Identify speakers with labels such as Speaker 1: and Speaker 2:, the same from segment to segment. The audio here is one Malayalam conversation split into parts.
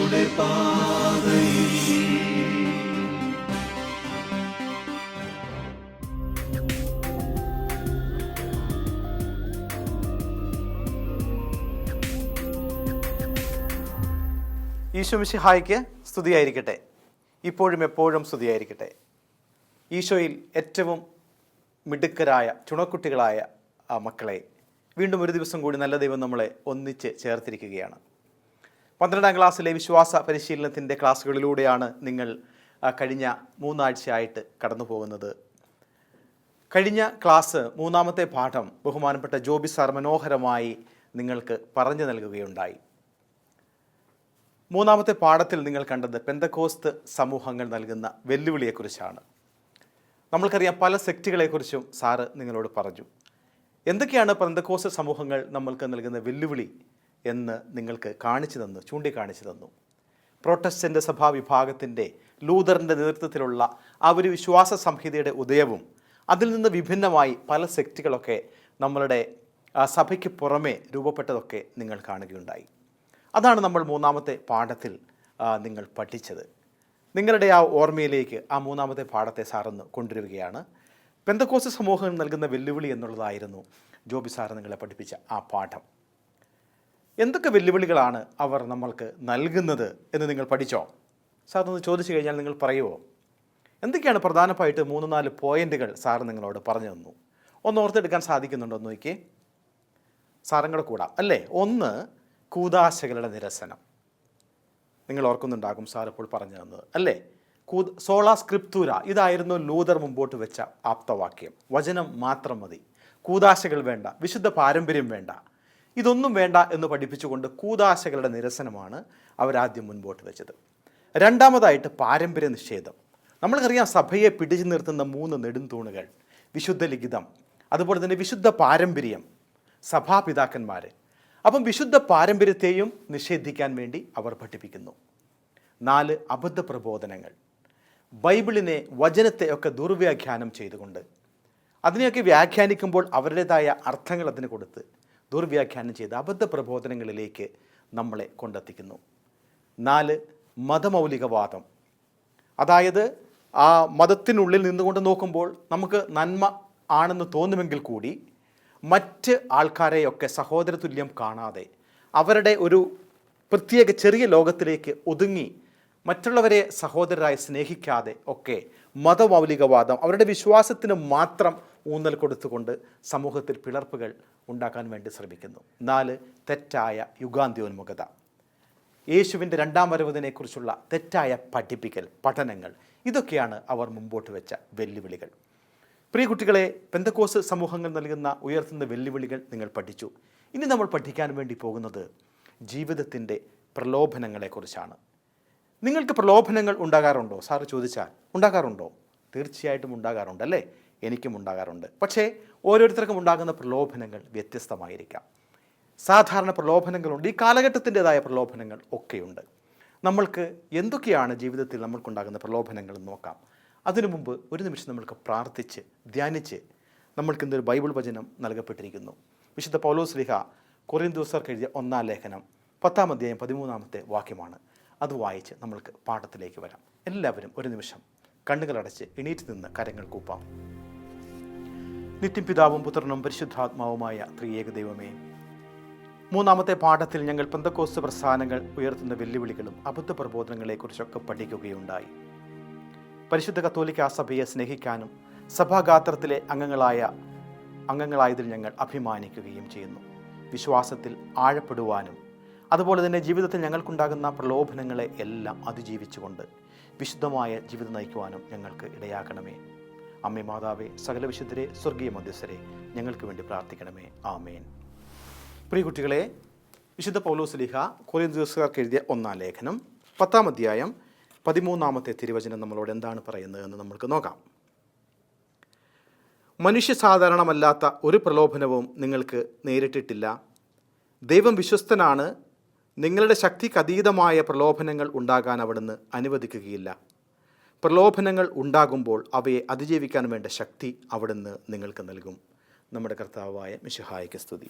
Speaker 1: ഈശോ മിശിഹായ്ക്ക് സ്തുതിയായിരിക്കട്ടെ. ഇപ്പോഴും എപ്പോഴും സ്തുതിയായിരിക്കട്ടെ. ഈശോയിൽ ഏറ്റവും മിടുക്കരായ ചുണക്കുട്ടികളായ മക്കളെ വീണ്ടും ഒരു ദിവസം കൂടി നല്ല ദൈവം നമ്മളെ ഒന്നിച്ച് ചേർത്തിരിക്കുകയാണ്. 12ാം ക്ലാസ്സിലെ വിശ്വാസ പരിശീലനത്തിൻ്റെ ക്ലാസ്സുകളിലൂടെയാണ് നിങ്ങൾ കഴിഞ്ഞ 3 ആഴ്ചയായിട്ട് കടന്നു പോകുന്നത്. കഴിഞ്ഞ ക്ലാസ് 3ാമത്തെ പാഠം ബഹുമാനപ്പെട്ട ജോബി സാർ മനോഹരമായി നിങ്ങൾക്ക് പറഞ്ഞു നൽകുകയുണ്ടായി. 3ാമത്തെ പാഠത്തിൽ നിങ്ങൾ കണ്ടത് പെന്തക്കോസ്ത് സമൂഹങ്ങൾ നൽകുന്ന വെല്ലുവിളിയെക്കുറിച്ചാണ്. നമ്മൾക്കറിയാം, പല സെക്റ്റുകളെക്കുറിച്ചും സാറ് നിങ്ങളോട് പറഞ്ഞു. എന്തൊക്കെയാണ് പെന്തക്കോസ്ത് സമൂഹങ്ങൾ നമ്മൾക്ക് നൽകുന്ന വെല്ലുവിളി എന്ന് നിങ്ങൾക്ക് ചൂണ്ടിക്കാണിച്ചു തന്നു. പ്രൊട്ടസ്റ്റൻ്റ് സഭാ വിഭാഗത്തിൻ്റെ ലൂതറിൻ്റെ നേതൃത്വത്തിലുള്ള ആ ഒരു വിശ്വാസ സംഹിതയുടെ ഉദയവും അതിൽ നിന്ന് വിഭിന്നമായി പല സെക്റ്റുകളൊക്കെ നമ്മളുടെ സഭയ്ക്ക് പുറമേ രൂപപ്പെട്ടതൊക്കെ നിങ്ങൾ കാണുകയുണ്ടായി. അതാണ് നമ്മൾ 3ാമത്തെ പാഠത്തിൽ നിങ്ങൾ പഠിച്ചത്. നിങ്ങളുടെ ആ ഓർമ്മയിലേക്ക് ആ 3ാമത്തെ പാഠത്തെ സാറൊന്ന് കൊണ്ടുവരികയാണ്. പെന്തക്കോസ്ത് സമൂഹം നൽകുന്ന വെല്ലുവിളി എന്നുള്ളതായിരുന്നു ജോബി സാറ് നിങ്ങളെ പഠിപ്പിച്ച ആ പാഠം. എന്തൊക്കെ വെല്ലുവിളികളാണ് അവർ നമ്മൾക്ക് നൽകുന്നത് എന്ന് നിങ്ങൾ പഠിച്ചോ? സാറൊന്ന് ചോദിച്ചു കഴിഞ്ഞാൽ നിങ്ങൾ പറയുമോ? എന്തൊക്കെയാണ് പ്രധാനമായിട്ട് 3-4 പോയിന്റുകൾ സാറ് നിങ്ങളോട് പറഞ്ഞു തന്നു? ഒന്ന് ഓർത്തെടുക്കാൻ സാധിക്കുന്നുണ്ടോ എന്ന് നോക്കിയേ. സാറും കൂടെ കൂടാം അല്ലേ? ഒന്ന്, കൂദാശകളുടെ നിരസനം. നിങ്ങൾ ഓർക്കുന്നുണ്ടാകും സാർ ഇപ്പോൾ പറഞ്ഞു തന്നത് അല്ലേ? സോളാ സ്ക്രിപ്തൂര, ഇതായിരുന്നു ലൂതർ മുമ്പോട്ട് വെച്ച ആപ്തവാക്യം. വചനം മാത്രം മതി, കൂദാശകൾ വേണ്ട, വിശുദ്ധ പാരമ്പര്യം വേണ്ട, ഇതൊന്നും വേണ്ട എന്ന് പഠിപ്പിച്ചുകൊണ്ട് കൂദാശകളുടെ നിരസനമാണ് അവരാദ്യം മുൻപോട്ട് വെച്ചത്. രണ്ടാമതായിട്ട് പാരമ്പര്യ നിഷേധം. നമ്മൾക്കറിയാം, സഭയെ പിടിച്ചു നിർത്തുന്ന 3 നെടുംതൂണുകൾ: വിശുദ്ധ ലിഖിതം, അതുപോലെ തന്നെ വിശുദ്ധ പാരമ്പര്യം, സഭാപിതാക്കന്മാർ. അപ്പം വിശുദ്ധ പാരമ്പര്യത്തെയും നിഷേധിക്കാൻ വേണ്ടി അവർ പഠിപ്പിക്കുന്നു. 4, അബദ്ധ പ്രബോധനങ്ങൾ. ബൈബിളിനെ, വചനത്തെയൊക്കെ ദുർവ്യാഖ്യാനം ചെയ്തുകൊണ്ട് അതിനെയൊക്കെ വ്യാഖ്യാനിക്കുമ്പോൾ അവരുടേതായ അർത്ഥങ്ങൾ അതിന് കൊടുത്ത് ദുർവ്യാഖ്യാനം ചെയ്ത് അബദ്ധ പ്രബോധനങ്ങളിലേക്ക് നമ്മളെ കൊണ്ടെത്തിക്കുന്നു. 4, മതമൗലികവാദം. അതായത് ആ മതത്തിനുള്ളിൽ നിന്നുകൊണ്ട് നോക്കുമ്പോൾ നമുക്ക് നന്മ ആണെന്ന് തോന്നുമെങ്കിൽ കൂടി മറ്റ് ആൾക്കാരെയൊക്കെ സഹോദരതുല്യം കാണാതെ അവരുടെ ഒരു പ്രത്യേക ചെറിയ ലോകത്തിലേക്ക് ഒതുങ്ങി മറ്റുള്ളവരെ സഹോദരരായി സ്നേഹിക്കാതെ ഒക്കെ മതമൗലികവാദം, അവരുടെ വിശ്വാസത്തിന് മാത്രം ഊന്നൽ കൊടുത്തുകൊണ്ട് സമൂഹത്തിൽ പിളർപ്പുകൾ ഉണ്ടാക്കാൻ വേണ്ടി ശ്രമിക്കുന്നു. 4, തെറ്റായ യുഗാന്ത്യോന്മുഖത. യേശുവിൻ്റെ 2ാം വരവിനെക്കുറിച്ചുള്ള തെറ്റായ പഠനങ്ങൾ. ഇതൊക്കെയാണ് അവർ മുമ്പോട്ട് വെച്ച വെല്ലുവിളികൾ. പ്രിയ കുട്ടികളെ, പെന്തക്കോസ്ത് സമൂഹങ്ങൾ നൽകുന്ന ഉയർത്തുന്ന വെല്ലുവിളികൾ നിങ്ങൾ പഠിച്ചു. ഇനി നമ്മൾ പഠിക്കാൻ വേണ്ടി പോകുന്നത് ജീവിതത്തിൻ്റെ പ്രലോഭനങ്ങളെക്കുറിച്ചാണ്. നിങ്ങൾക്ക് പ്രലോഭനങ്ങൾ ഉണ്ടാകാറുണ്ടോ? സാറ് ചോദിച്ചാൽ ഉണ്ടാകാറുണ്ടോ? തീർച്ചയായിട്ടും ഉണ്ടാകാറുണ്ട് അല്ലേ? എനിക്കും ഉണ്ടാകാറുണ്ട്. പക്ഷേ ഓരോരുത്തർക്കും ഉണ്ടാകുന്ന പ്രലോഭനങ്ങൾ വ്യത്യസ്തമായിരിക്കാം. സാധാരണ പ്രലോഭനങ്ങളുണ്ട്, ഈ കാലഘട്ടത്തിൻ്റെതായ പ്രലോഭനങ്ങൾ ഒക്കെയുണ്ട്. നമ്മൾക്ക് എന്തൊക്കെയാണ് ജീവിതത്തിൽ നമ്മൾക്കുണ്ടാകുന്ന പ്രലോഭനങ്ങൾ നോക്കാം. അതിനു മുമ്പ് ഒരു നിമിഷം നമ്മൾക്ക് പ്രാർത്ഥിച്ച് ധ്യാനിച്ച് നമ്മൾക്കിന്നൊരു ബൈബിൾ വചനം നൽകപ്പെട്ടിരിക്കുന്നു. വിശുദ്ധ പൗലോസ് ശ്ലീഹ കൊരിന്ത്യർക്ക് എഴുതിയ 1-ാം ലേഖനം 10-ാം അധ്യായം 13-ാമത്തെ വാക്യമാണ്. അത് വായിച്ച് നമ്മൾക്ക് പാഠത്തിലേക്ക് വരാം. എല്ലാവരും ഒരു നിമിഷം കണ്ണുകളടച്ച് എണീറ്റ് നിന്ന് കരങ്ങൾ കൂപ്പാം. നിത്യം പിതാവും പുത്രനും പരിശുദ്ധാത്മാവുമായ ത്രിയേക ദൈവമേ, 3ാമത്തെ പാഠത്തിൽ ഞങ്ങൾ പെന്തക്കോസ്ത് പ്രസ്ഥാനങ്ങൾ ഉയർത്തുന്ന വെല്ലുവിളികളും അബദ്ധ പ്രബോധനങ്ങളെക്കുറിച്ചൊക്കെ പഠിക്കുകയുണ്ടായി. പരിശുദ്ധ കത്തോലിക്കാ സഭയെ സ്നേഹിക്കാനും സഭാഗാത്രത്തിലെ അംഗങ്ങളായതിൽ ഞങ്ങൾ അഭിമാനിക്കുകയും ചെയ്യുന്നു. വിശ്വാസത്തിൽ ആഴപ്പെടുവാനും അതുപോലെ തന്നെ ജീവിതത്തിൽ ഞങ്ങൾക്കുണ്ടാകുന്ന പ്രലോഭനങ്ങളെ എല്ലാം അതിജീവിച്ചുകൊണ്ട് വിശുദ്ധമായ ജീവിതം നയിക്കുവാനും ഞങ്ങൾക്ക് ഇടയാക്കണമേ. അമ്മേ മാതാവേ, സകല വിശുദ്ധരെ, സ്വർഗീയ മധ്യസ്ഥരെ, ഞങ്ങൾക്ക് വേണ്ടി പ്രാർത്ഥിക്കണമേ. ആമേൻ. പ്രിയ കുട്ടികളെ, വിശുദ്ധ പൗലോസ് ശ്ലീഹ കൊരിന്ത്യർക്ക് എഴുതിയ 1-ാം ലേഖനം 10-ാം അധ്യായം 13-ാമത്തെ തിരുവചനം നമ്മളോട് എന്താണ് പറയുന്നത് എന്ന് നമുക്ക് നോക്കാം. മനുഷ്യ സാധാരണമല്ലാത്ത ഒരു പ്രലോഭനവും നിങ്ങൾക്ക് നേരിട്ടിട്ടില്ല. ദൈവം വിശ്വസ്തനാണ്. നിങ്ങളുടെ ശക്തിക്കതീതമായ പ്രലോഭനങ്ങൾ ഉണ്ടാകാൻ അവിടുന്ന് അനുവദിക്കുകയില്ല. പ്രലോഭനങ്ങൾ ഉണ്ടാകുമ്പോൾ അവയെ അതിജീവിക്കാൻ വേണ്ട ശക്തി അവിടുന്ന് നിങ്ങൾക്ക് നൽകും. നമ്മുടെ കർത്താവായ മിശിഹായ്ക്ക് സ്തുതി.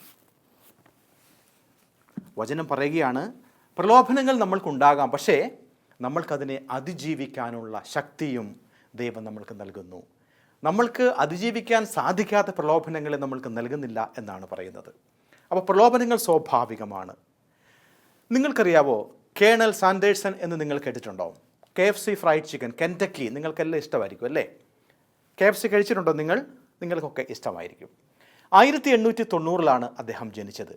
Speaker 1: വചനം പറയുകയാണ്, പ്രലോഭനങ്ങൾ നമ്മൾക്കുണ്ടാകാം, പക്ഷേ നമ്മൾക്കതിനെ അതിജീവിക്കാനുള്ള ശക്തിയും ദൈവം നമ്മൾക്ക് നൽകുന്നു. നമ്മൾക്ക് അതിജീവിക്കാൻ സാധിക്കാത്ത പ്രലോഭനങ്ങളെ നമ്മൾക്ക് നൽകുന്നില്ല എന്നാണ് പറയുന്നത്. അപ്പോൾ പ്രലോഭനങ്ങൾ സ്വാഭാവികമാണ്. നിങ്ങൾക്കറിയാവോ, കേണൽ സാൻഡേഴ്സൺ എന്ന് നിങ്ങൾ കേട്ടിട്ടുണ്ടോ? KFC ഫ്രൈഡ് ചിക്കൻ, കെൻറ്റക്കി, നിങ്ങൾക്കെല്ലാം ഇഷ്ടമായിരിക്കും അല്ലേ? KFC കഴിച്ചിട്ടുണ്ടോ നിങ്ങൾക്കൊക്കെ ഇഷ്ടമായിരിക്കും. 1890 അദ്ദേഹം ജനിച്ചത്.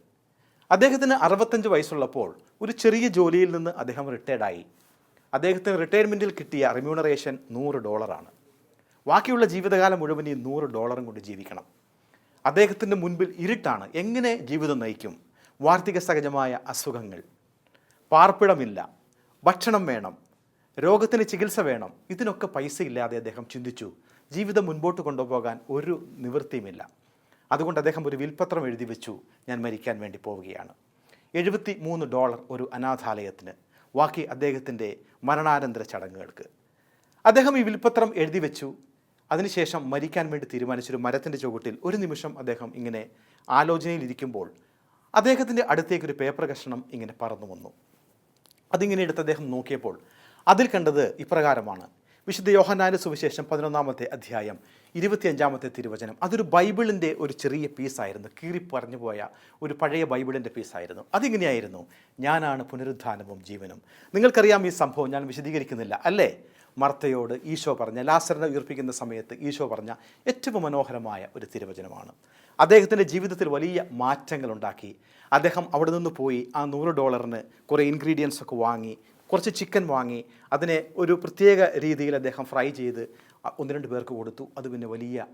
Speaker 1: അദ്ദേഹത്തിന് 65 വയസ്സുള്ളപ്പോൾ ഒരു ചെറിയ ജോലിയിൽ നിന്ന് അദ്ദേഹം റിട്ടയർഡായി. അദ്ദേഹത്തിന് റിട്ടയർമെൻറ്റിൽ കിട്ടിയ റിമ്യൂണറേഷൻ $100. ബാക്കിയുള്ള ജീവിതകാലം മുഴുവൻ ഈ $100 കൊണ്ട് ജീവിക്കണം. അദ്ദേഹത്തിൻ്റെ മുൻപിൽ ഇരുട്ടാണ്. എങ്ങനെ ജീവിതം നയിക്കും? വാർദ്ധക്യ സഹജമായ അസുഖങ്ങൾ, പാർപ്പിടമില്ല, ഭക്ഷണം വേണം, രോഗത്തിന് ചികിത്സ വേണം. ഇതിനൊക്കെ പൈസ ഇല്ലാതെ അദ്ദേഹം ചിന്തിച്ചു, ജീവിതം മുൻപോട്ട് കൊണ്ടുപോകാൻ ഒരു നിവൃത്തിയുമില്ല. അതുകൊണ്ട് അദ്ദേഹം ഒരു വിൽപ്പത്രം എഴുതി വെച്ചു, ഞാൻ മരിക്കാൻ വേണ്ടി പോവുകയാണ്. $73 ഒരു അനാഥാലയത്തിന്, ബാക്കി അദ്ദേഹത്തിൻ്റെ മരണാനന്തര ചടങ്ങുകൾക്ക്. അദ്ദേഹം ഈ വിൽപ്പത്രം എഴുതി വെച്ചു. അതിനുശേഷം മരിക്കാൻ വേണ്ടി തീരുമാനിച്ചൊരു മരത്തിൻ്റെ ചുവട്ടിൽ ഒരു നിമിഷം അദ്ദേഹം ഇങ്ങനെ ആലോചനയിലിരിക്കുമ്പോൾ അദ്ദേഹത്തിൻ്റെ അടുത്തേക്കൊരു പേപ്പർ കഷണം ഇങ്ങനെ പറന്നു വന്നു. അതിങ്ങനെ എടുത്ത് അദ്ദേഹം നോക്കിയപ്പോൾ അതിൽ കണ്ടത് ഇപ്രകാരമാണ്. വിശുദ്ധ യോഹന്നാന്റെ സുവിശേഷം 11-ാമത്തെ അധ്യായം 25-ാമത്തെ തിരുവചനം. അതൊരു ബൈബിളിൻ്റെ ഒരു ചെറിയ പീസായിരുന്നു, കീറി പറഞ്ഞു പോയ ഒരു പഴയ ബൈബിളിൻ്റെ പീസായിരുന്നു. അതിങ്ങനെയായിരുന്നു, ഞാനാണ് പുനരുദ്ധാനവും ജീവനും. നിങ്ങൾക്കറിയാം ഈ സംഭവം, ഞാൻ വിശദീകരിക്കുന്നില്ല അല്ലേ? മർത്തയോട് ഈശോ പറഞ്ഞ, ലാസറിനെ ഉയർപ്പിക്കുന്ന സമയത്ത് ഈശോ പറഞ്ഞ ഏറ്റവും മനോഹരമായ ഒരു തിരുവചനമാണ്. അദ്ദേഹത്തിൻ്റെ ജീവിതത്തിൽ വലിയ മാറ്റങ്ങൾ ഉണ്ടാക്കി. അദ്ദേഹം അവിടെ നിന്ന് പോയി ആ $100 കുറേ ഇൻഗ്രീഡിയൻസ് ഒക്കെ വാങ്ങി, കുറച്ച് ചിക്കൻ വാങ്ങി, അതിനെ ഒരു പ്രത്യേക രീതിയിൽ അദ്ദേഹം ഫ്രൈ ചെയ്ത് 1-2 പേർക്ക് കൊടുത്തു. അത് പിന്നെ വലിയ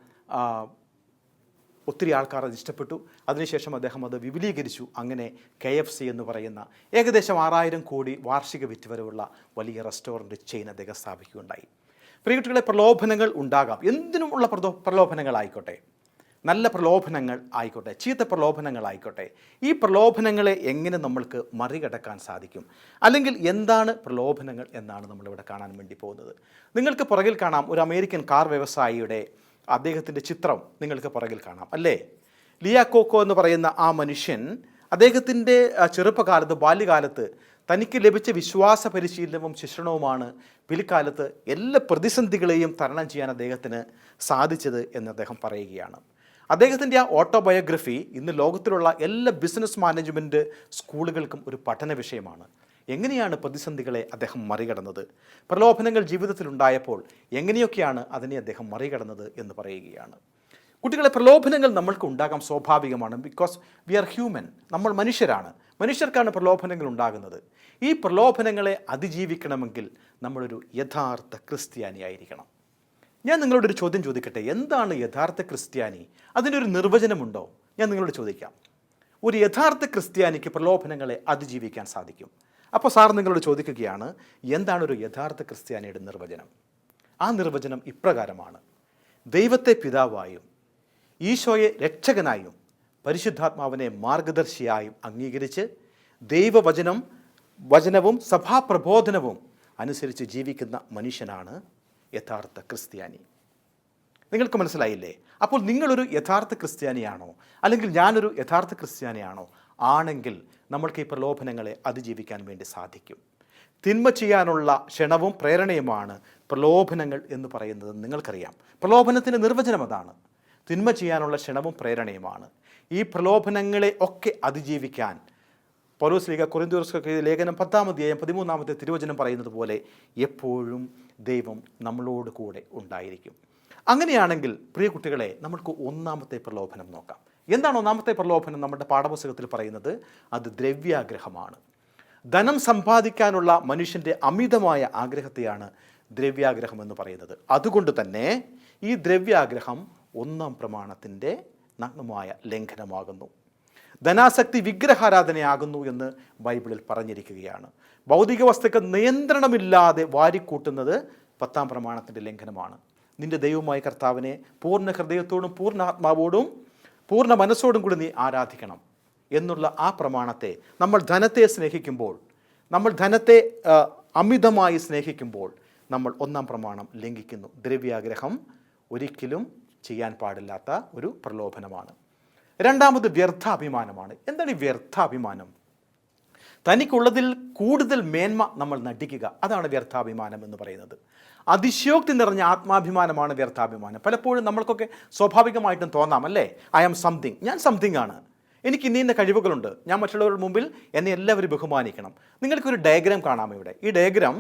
Speaker 1: ഒത്തിരി ആൾക്കാർ അത് ഇഷ്ടപ്പെട്ടു. അതിനുശേഷം അദ്ദേഹം അത് വിപുലീകരിച്ചു. അങ്ങനെ KFC എന്ന് പറയുന്ന ഏകദേശം 6000 കോടി വാർഷിക വിറ്റുവരവുള്ള വലിയ റെസ്റ്റോറൻറ്റ് ചെയിൻ അദ്ദേഹം സ്ഥാപിക്കുകയുണ്ടായി. പ്രിയകുട്ടികളെ, പ്രലോഭനങ്ങൾ ഉണ്ടാകാം. എന്തിനുമുള്ള പ്രലോഭനങ്ങളായിക്കോട്ടെ, നല്ല പ്രലോഭനങ്ങൾ ആയിക്കോട്ടെ, ചീത്ത പ്രലോഭനങ്ങളായിക്കോട്ടെ, ഈ പ്രലോഭനങ്ങളെ എങ്ങനെ നമ്മൾക്ക് മറികടക്കാൻ സാധിക്കും? അല്ലെങ്കിൽ എന്താണ് പ്രലോഭനങ്ങൾ എന്നാണ് നമ്മളിവിടെ കാണാൻ വേണ്ടി പോകുന്നത്. നിങ്ങൾക്ക് പുറകിൽ കാണാം ഒരു അമേരിക്കൻ കാർ വ്യവസായിയുടെ അദ്ദേഹത്തിൻ്റെ ചിത്രം നിങ്ങൾക്ക് പുറകിൽ കാണാം അല്ലേ? ലിയാ കോക്കോ എന്ന് പറയുന്ന ആ മനുഷ്യൻ അദ്ദേഹത്തിൻ്റെ ചെറുപ്പകാലത്ത്, ബാല്യകാലത്ത് തനിക്ക് ലഭിച്ച വിശ്വാസ പരിശീലനവും ശിക്ഷണവുമാണ് പിൽക്കാലത്ത് എല്ലാ പ്രതിസന്ധികളെയും തരണം ചെയ്യാൻ അദ്ദേഹത്തിന് സാധിച്ചത് എന്ന് അദ്ദേഹം പറയുകയാണ്. അദ്ദേഹത്തിൻ്റെ ആ ഓട്ടോബയോഗ്രഫി ഇന്ന് ലോകത്തിലുള്ള എല്ലാ ബിസിനസ് മാനേജ്മെൻറ്റ് സ്കൂളുകൾക്കും ഒരു പഠന വിഷയമാണ്. എങ്ങനെയാണ് പ്രതിസന്ധികളെ അദ്ദേഹം മറികടന്നത്? പ്രലോഭനങ്ങൾ ജീവിതത്തിലുണ്ടായപ്പോൾ എങ്ങനെയൊക്കെയാണ് അതിനെ അദ്ദേഹം മറികടന്നത് എന്ന് പറയുകയാണ്. കുട്ടികളെ, പ്രലോഭനങ്ങൾ നമ്മൾക്ക് ഉണ്ടാകാം, സ്വാഭാവികമാണ്. ബിക്കോസ് വി ആർ ഹ്യൂമൻ, നമ്മൾ മനുഷ്യരാണ്. മനുഷ്യർക്കാണ് പ്രലോഭനങ്ങൾ ഉണ്ടാകുന്നത്. ഈ പ്രലോഭനങ്ങളെ അതിജീവിക്കണമെങ്കിൽ നമ്മളൊരു യഥാർത്ഥ ക്രിസ്ത്യാനിയായിരിക്കണം. ഞാൻ നിങ്ങളോടൊരു ചോദ്യം ചോദിക്കട്ടെ, എന്താണ് യഥാർത്ഥ ക്രിസ്ത്യാനി? അതിനൊരു നിർവചനമുണ്ടോ? ഞാൻ നിങ്ങളോട് ചോദിക്കാം. ഒരു യഥാർത്ഥ ക്രിസ്ത്യാനിക്ക് പ്രലോഭനങ്ങളെ അതിജീവിക്കാൻ സാധിക്കും. അപ്പോൾ സാർ നിങ്ങളോട് ചോദിക്കുകയാണ്, എന്താണ് ഒരു യഥാർത്ഥ ക്രിസ്ത്യാനിയുടെ നിർവചനം? ആ നിർവചനം ഇപ്രകാരമാണ്: ദൈവത്തെ പിതാവായും ഈശോയെ രക്ഷകനായും പരിശുദ്ധാത്മാവിനെ മാർഗദർശിയായും അംഗീകരിച്ച് വചനവും സഭാപ്രബോധനവും അനുസരിച്ച് ജീവിക്കുന്ന മനുഷ്യനാണ് യഥാർത്ഥ ക്രിസ്ത്യാനി. നിങ്ങൾക്ക് മനസ്സിലായില്ലേ? അപ്പോൾ നിങ്ങളൊരു യഥാർത്ഥ ക്രിസ്ത്യാനിയാണോ? അല്ലെങ്കിൽ ഞാനൊരു യഥാർത്ഥ ക്രിസ്ത്യാനിയാണോ? ആണെങ്കിൽ നമ്മൾക്ക് ഈ പ്രലോഭനങ്ങളെ അതിജീവിക്കാൻ വേണ്ടി സാധിക്കും. തിന്മ ചെയ്യാനുള്ള ക്ഷണവും പ്രേരണയുമാണ് പ്രലോഭനങ്ങൾ എന്ന് പറയുന്നത് നിങ്ങൾക്കറിയാം. പ്രലോഭനത്തിൻ്റെ നിർവചനം അതാണ്. തിന്മ ചെയ്യാനുള്ള ക്ഷണവും പ്രേരണയുമാണ്. ഈ പ്രലോഭനങ്ങളെ ഒക്കെ അതിജീവിക്കാൻ പൗലോസ് കൊരിന്ത്യർക്ക് ലേഖനം 10-ാം അധ്യായം 13-ാമത്തെ തിരുവചനം പറയുന്നത് പോലെ എപ്പോഴും ദൈവം നമ്മളോട് കൂടെ ഉണ്ടായിരിക്കും. അങ്ങനെയാണെങ്കിൽ പ്രിയ കുട്ടികളെ, നമുക്ക് 1-ാമത്തെ പ്രലോഭനം നോക്കാം. എന്താണ് 1-ാമത്തെ പ്രലോഭനം? നമ്മുടെ പാഠപുസ്തകത്തിൽ പറയുന്നത് അത് ദ്രവ്യാഗ്രഹമാണ്. ധനം സമ്പാദിക്കാനുള്ള മനുഷ്യൻ്റെ അമിതമായ ആഗ്രഹത്തെയാണ് ദ്രവ്യാഗ്രഹം എന്ന് പറയുന്നത്. അതുകൊണ്ട് തന്നെ ഈ ദ്രവ്യാഗ്രഹം 1-ാം പ്രമാണത്തിൻ്റെ നഗ്നമായ ലംഘനമാകുന്നു. ധനാസക്തി വിഗ്രഹാരാധനയാകുന്നു എന്ന് ബൈബിളിൽ പറഞ്ഞിരിക്കുകയാണ്. ഭൗതിക വസ്തുക്കൾ നിയന്ത്രണമില്ലാതെ വാരിക്കൂട്ടുന്നത് 10-ാം പ്രമാണത്തിൻ്റെ ലംഘനമാണ്. നിന്റെ ദൈവമായ കർത്താവിനെ പൂർണ്ണ ഹൃദയത്തോടും പൂർണ്ണ ആത്മാവോടും പൂർണ്ണ മനസ്സോടും കൂടി നീ ആരാധിക്കണം എന്നുള്ള ആ പ്രമാണത്തെ നമ്മൾ ധനത്തെ സ്നേഹിക്കുമ്പോൾ, നമ്മൾ ധനത്തെ അമിതമായി സ്നേഹിക്കുമ്പോൾ നമ്മൾ 1-ാം പ്രമാണം ലംഘിക്കുന്നു. ദ്രവ്യാഗ്രഹം ഒരിക്കലും ചെയ്യാൻ പാടില്ലാത്ത ഒരു പ്രലോഭനമാണ്. 2-ാമത് വ്യർത്ഥാഭിമാനമാണ്. എന്താണ് ഈ വ്യർത്ഥാഭിമാനം? തനിക്കുള്ളതിൽ കൂടുതൽ മേന്മ നമ്മൾ നടിക്കുക, അതാണ് വ്യർത്ഥാഭിമാനം എന്ന് പറയുന്നത്. അതിശയോക്തി നിറഞ്ഞ ആത്മാഭിമാനമാണ് വ്യർത്ഥാഭിമാനം. പലപ്പോഴും നമ്മൾക്കൊക്കെ സ്വാഭാവികമായിട്ടും തോന്നാം, അല്ലേ? ഐ ആം സംതിങ്, ഞാൻ സംതിങ് ആണ്, എനിക്ക് ഇന്ന കഴിവുകളുണ്ട്, ഞാൻ മറ്റുള്ളവരുടെ മുമ്പിൽ എന്നെ എല്ലാവരും ബഹുമാനിക്കണം. നിങ്ങൾക്കൊരു ഡയഗ്രാം കാണാം ഇവിടെ. ഈ ഡയഗ്രാം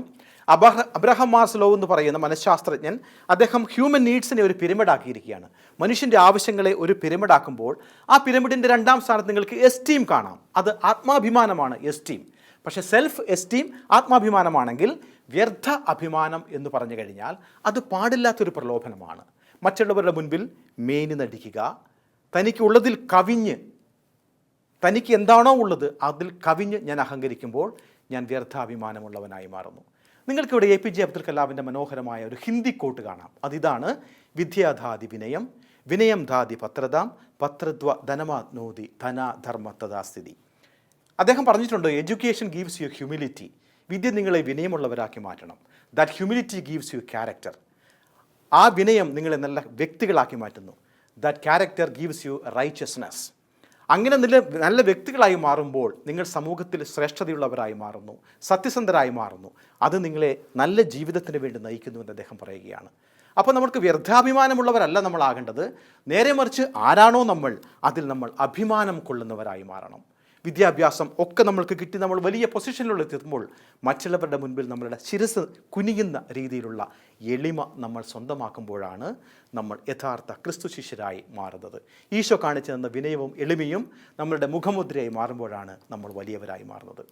Speaker 1: അബ്രഹാം മാസ്ലോ എന്ന് പറയുന്ന മനഃശാസ്ത്രജ്ഞൻ, അദ്ദേഹം ഹ്യൂമൻ നീഡ്സിനെ ഒരു പിരമിഡാക്കിയിരിക്കുകയാണ്. മനുഷ്യൻ്റെ ആവശ്യങ്ങളെ ഒരു പിരമിഡാക്കുമ്പോൾ ആ പിരമിഡിൻ്റെ രണ്ടാം സ്ഥാനത്ത് നിങ്ങൾക്ക് എസ്റ്റീം കാണാം. അത് ആത്മാഭിമാനമാണ്, എസ്റ്റീം. പക്ഷേ സെൽഫ് എസ്റ്റീം ആത്മാഭിമാനമാണെങ്കിൽ വ്യർത്ഥ അഭിമാനം എന്ന് പറഞ്ഞു കഴിഞ്ഞാൽ അത് പാടില്ലാത്തൊരു പ്രലോഭനമാണ്. മറ്റുള്ളവരുടെ മുൻപിൽ മേനി നടിക്കുക, തനിക്കുള്ളതിൽ കവിഞ്ഞ്, തനിക്ക് എന്താണോ ഉള്ളത് അതിൽ കവിഞ്ഞ് ഞാൻ അഹങ്കരിക്കുമ്പോൾ ഞാൻ വ്യർത്ഥാഭിമാനമുള്ളവനായി മാറുന്നു. നിങ്ങൾക്കിവിടെ APJ അബ്ദുൽ കലാമിൻ്റെ മനോഹരമായ ഒരു ഹിന്ദി കോട്ട് കാണാം. അതിതാണ്: വിദ്യാധാതി വിനയം, വിനയം ധാതി പത്രതാം, പത്രദ്വ ധനമാത്നോതി ധനാധർമ്മത്തഥാസ്ഥിതി. അദ്ദേഹം പറഞ്ഞിട്ടുണ്ട്, എഡ്യൂക്കേഷൻ ഗീവ്സ് യു ഹ്യൂമിലിറ്റി. വിദ്യ നിങ്ങളെ വിനയമുള്ളവരാക്കി മാറ്റണം. That humility gives you character. ആ വിനയം നിങ്ങളെ നല്ല വ്യക്തികളാക്കി മാറ്റുന്നു. That character gives you righteousness. അങ്ങനെ നല്ല വ്യക്തികളായി മാറുമ്പോൾ നിങ്ങൾ സമൂഹത്തിൽ ശ്രേഷ്ഠതയുള്ളവരായി മാറുന്നു, സത്യസന്ധരായി മാറുന്നു. അത് നിങ്ങളെ നല്ല ജീവിതത്തിന് വേണ്ടി നയിക്കുന്നുവെന്ന് അദ്ദേഹം പറയുകയാണ്. അപ്പോൾ നമുക്ക് വ്യർത്ഥാഭിമാനമുള്ളവരല്ല നമ്മൾ ആകേണ്ടത്. നേരെ മറിച്ച് ആരാണോ നമ്മൾ, അതിൽ നമ്മൾ അഭിമാനം കൊള്ളുന്നവരായി മാറണം. വിദ്യാഭ്യാസം ഒക്കെ നമ്മൾക്ക് കിട്ടി നമ്മൾ വലിയ പൊസിഷനിലുള്ള എത്തുമ്പോൾ മറ്റുള്ളവരുടെ മുൻപിൽ നമ്മളുടെ ശിരസ് കുനിയുന്ന രീതിയിലുള്ള എളിമ നമ്മൾ സ്വന്തമാക്കുമ്പോഴാണ് നമ്മൾ യഥാർത്ഥ ക്രിസ്തു ശിഷ്യരായി മാറുന്നത്. ഈശോ കാണിച്ചു തന്ന വിനയവും എളിമയും നമ്മളുടെ മുഖമുദ്രയായി മാറുമ്പോഴാണ് നമ്മൾ വലിയവരായി മാറുന്നത്.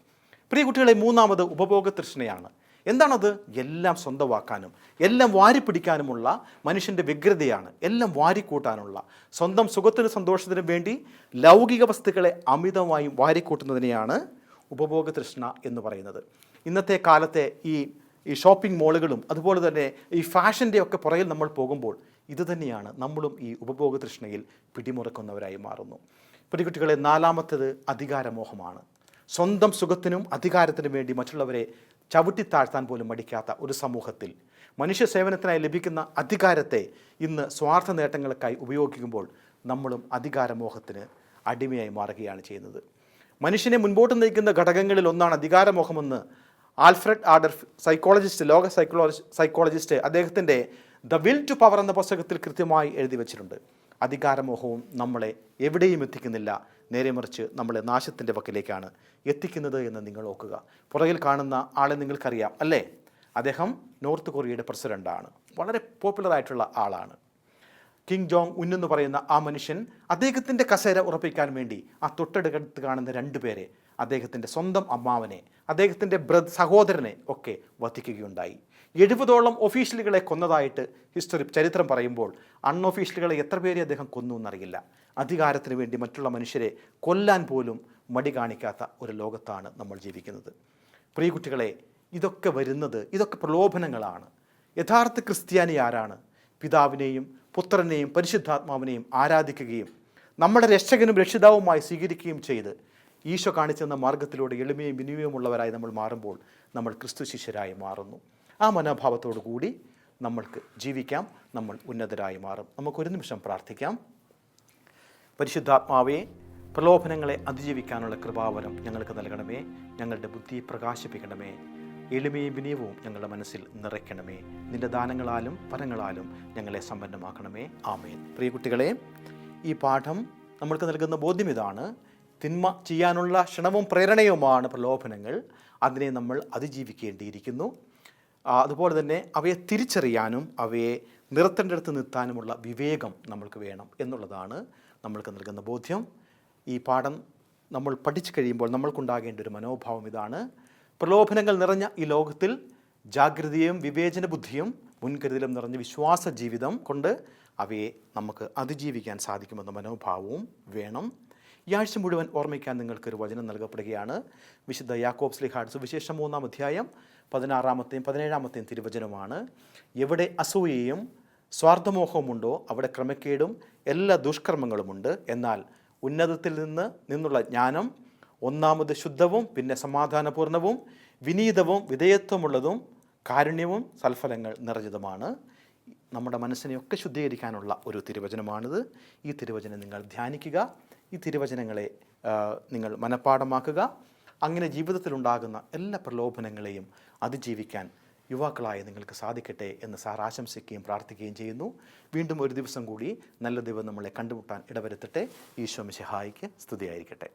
Speaker 1: പ്രിയ കുട്ടികളെ, മൂന്നാമത് ഉപഭോഗ തൃഷ്ണയാണ്. എന്താണത്? എല്ലാം സ്വന്തമാക്കാനും എല്ലാം വാരിപ്പിടിക്കാനുമുള്ള മനുഷ്യൻ്റെ വ്യഗ്രതയാണ്. എല്ലാം വാരിക്കൂട്ടാനുള്ള, സ്വന്തം സുഖത്തിനും സന്തോഷത്തിനും വേണ്ടി ലൗകിക വസ്തുക്കളെ അമിതമായി വാരിക്കൂട്ടുന്നതിനെയാണ് ഉപഭോഗ തൃഷ്ണ എന്ന് പറയുന്നത്. ഇന്നത്തെ കാലത്തെ ഈ ഷോപ്പിംഗ് മോളുകളും അതുപോലെ തന്നെ ഈ ഫാഷൻ്റെ ഒക്കെ പുറകിൽ നമ്മൾ പോകുമ്പോൾ ഇത് തന്നെയാണ് നമ്മളും ഈ ഉപഭോഗ തൃഷ്ണയിൽ പിടിമുറക്കുന്നവരായി മാറുന്നു. കുട്ടികളെ, നാലാമത്തേത് അധികാരമോഹമാണ്. സ്വന്തം സുഖത്തിനും അധികാരത്തിനും വേണ്ടി മറ്റുള്ളവരെ ചവിട്ടിത്താഴ്ത്താൻ പോലും മടിക്കാത്ത ഒരു സമൂഹത്തിൽ മനുഷ്യ സേവനത്തിനായി ലഭിക്കുന്ന അധികാരത്തെ ഇന്ന് സ്വാർത്ഥ നേട്ടങ്ങൾക്കായി ഉപയോഗിക്കുമ്പോൾ നമ്മളും അധികാരമോഹത്തിന് അടിമയായി മാറുകയാണ് ചെയ്യുന്നത്. മനുഷ്യനെ മുൻപോട്ട് നയിക്കുന്ന ഘടകങ്ങളിൽ ഒന്നാണ് അധികാരമോഹമെന്ന് ആൽഫ്രഡ് ആഡൽഫ്, ലോക സൈക്കോളജിസ്റ്റ്, അദ്ദേഹത്തിൻ്റെ ദ വിൽ ടു പവർ എന്ന പുസ്തകത്തിൽ കൃത്യമായി എഴുതി വച്ചിട്ടുണ്ട്. അധികാരമോഹവും നമ്മളെ എവിടെയും എത്തിക്കുന്നില്ല, നേരെ മറിച്ച് നമ്മളെ നാശത്തിൻ്റെ വക്കിലേക്കാണ് എത്തിക്കുന്നത് എന്ന് നിങ്ങൾ ഓർക്കുക. പുറകിൽ കാണുന്ന ആളെ നിങ്ങൾക്കറിയാം, അല്ലേ? അദ്ദേഹം നോർത്ത് കൊറിയയുടെ പ്രസിഡൻ്റാണ്. വളരെ പോപ്പുലറായിട്ടുള്ള ആളാണ്. കിം ജോങ് ഉൻ എന്ന് പറയുന്ന ആ മനുഷ്യൻ അദ്ദേഹത്തിൻ്റെ കസേര ഉറപ്പിക്കാൻ വേണ്ടി ആ തൊട്ടടുത്ത് കാണുന്ന രണ്ടുപേരെ, അദ്ദേഹത്തിൻ്റെ സ്വന്തം അമ്മാവനെ, അദ്ദേഹത്തിൻ്റെ സഹോദരനെ ഒക്കെ വധിക്കുകയുണ്ടായി. 70ഓളം ഒഫീഷ്യലുകളെ കൊന്നതായിട്ട് ചരിത്രം പറയുമ്പോൾ അൺഒഫീഷ്യലുകളെ എത്ര പേരെ അദ്ദേഹം കൊന്നു എന്നറിയില്ല. അധികാരത്തിന് വേണ്ടി മറ്റുള്ള മനുഷ്യരെ കൊല്ലാൻ പോലും മടി കാണിക്കാത്ത ഒരു ലോകത്താണ് നമ്മൾ ജീവിക്കുന്നത്. പ്രിയ കുട്ടികളെ, ഇതൊക്കെ പ്രലോഭനങ്ങളാണ്. യഥാർത്ഥ ക്രിസ്ത്യാനി ആരാണ്? പിതാവിനെയും പുത്രനെയും പരിശുദ്ധാത്മാവിനെയും ആരാധിക്കുകയും നമ്മുടെ രക്ഷകനും രക്ഷിതാവുമായി സ്വീകരിക്കുകയും ചെയ്ത് ഈശോ കാണിച്ചെന്ന മാർഗത്തിലൂടെ എളിമയും വിനിമയമുള്ളവരായി നമ്മൾ മാറുമ്പോൾ നമ്മൾ ക്രിസ്തു ശിഷ്യരായി മാറുന്നു. ആ മനോഭാവത്തോടു കൂടി നമ്മൾക്ക് ജീവിക്കാം, നമ്മൾ ഉന്നതരായി മാറും. നമുക്കൊരു നിമിഷം പ്രാർത്ഥിക്കാം. പരിശുദ്ധാത്മാവേ, പ്രലോഭനങ്ങളെ അതിജീവിക്കാനുള്ള കൃപാവരം ഞങ്ങൾക്ക് നൽകണമേ. ഞങ്ങളുടെ ബുദ്ധി പ്രകാശിപ്പിക്കണമേ. എളിമയും വിനയവും ഞങ്ങളുടെ മനസ്സിൽ നിറയ്ക്കണമേ. നിൻ്റെ ദാനങ്ങളാലും ഫലങ്ങളാലും ഞങ്ങളെ സമ്പന്നമാക്കണമേ. ആമേൻ. പ്രിയ കുട്ടികളെ, ഈ പാഠം നമ്മൾക്ക് നൽകുന്ന ബോധ്യം ഇതാണ്: തിന്മ ചെയ്യാനുള്ള ക്ഷണവും പ്രേരണയുമാണ് പ്രലോഭനങ്ങൾ. അതിനെ നമ്മൾ അതിജീവിക്കേണ്ടിയിരിക്കുന്നു. അതുപോലെ തന്നെ അവയെ തിരിച്ചറിയാനും അവയെ നിർത്തേണ്ടടുത്ത് നിർത്താനുമുള്ള വിവേകം നമ്മൾക്ക് വേണം എന്നുള്ളതാണ് നമ്മൾക്ക് നൽകുന്ന ബോധ്യം. ഈ പാഠം നമ്മൾ പഠിച്ചു കഴിയുമ്പോൾ നമ്മൾക്കുണ്ടാകേണ്ട ഒരു മനോഭാവം ഇതാണ്: പ്രലോഭനങ്ങൾ നിറഞ്ഞ ഈ ലോകത്തിൽ ജാഗ്രതയും വിവേചന ബുദ്ധിയും മുൻകരുതലും നിറഞ്ഞ വിശ്വാസ ജീവിതം കൊണ്ട് അവയെ നമുക്ക് അതിജീവിക്കാൻ സാധിക്കുമെന്ന മനോഭാവവും വേണം. ഈ ആഴ്ച മുഴുവൻ ഓർമ്മിക്കാൻ നിങ്ങൾക്കൊരു വചനം നൽകപ്പെടുകയാണ്. വിശുദ്ധ യാക്കോബ് ശ്ലീഹായുടെ സുവിശേഷം 3-ാം അധ്യായം 16-ാമത്തെയും 17-ാമത്തെയും തിരുവചനമാണ്. എവിടെ അസൂയയും സ്വാർത്ഥമോഹവുമുണ്ടോ അവിടെ ക്രമക്കേടും എല്ലാ ദുഷ്കർമ്മങ്ങളുമുണ്ട്. എന്നാൽ ഉന്നതത്തിൽ നിന്നുള്ള ജ്ഞാനം ഒന്നാമത് ശുദ്ധവും പിന്നെ സമാധാനപൂർണവും വിനീതവും വിധേയത്വമുള്ളതും കാരുണ്യവും സൽഫലങ്ങൾ നിറഞ്ഞതുമാണ്. നമ്മുടെ മനസ്സിനെയൊക്കെ ശുദ്ധീകരിക്കാനുള്ള ഒരു തിരുവചനമാണിത്. ഈ തിരുവചനം നിങ്ങൾ ധ്യാനിക്കുക. ഈ തിരുവചനങ്ങളെ നിങ്ങൾ മനഃപ്പാഠമാക്കുക. അങ്ങനെ ജീവിതത്തിലുണ്ടാകുന്ന എല്ലാ പ്രലോഭനങ്ങളെയും അതിജീവിക്കാൻ യുവാക്കളായ നിങ്ങൾക്ക് സാധിക്കട്ടെ എന്ന് സാർ ആശംസിക്കുകയും പ്രാർത്ഥിക്കുകയും ചെയ്യുന്നു. വീണ്ടും ഒരു ദിവസം കൂടി നല്ല ദൈവം നമ്മളെ കണ്ടുമുട്ടാൻ ഇടവരുത്തട്ടെ. ഈശോ മിശിഹായിക്ക് സ്തുതിയായിരിക്കട്ടെ.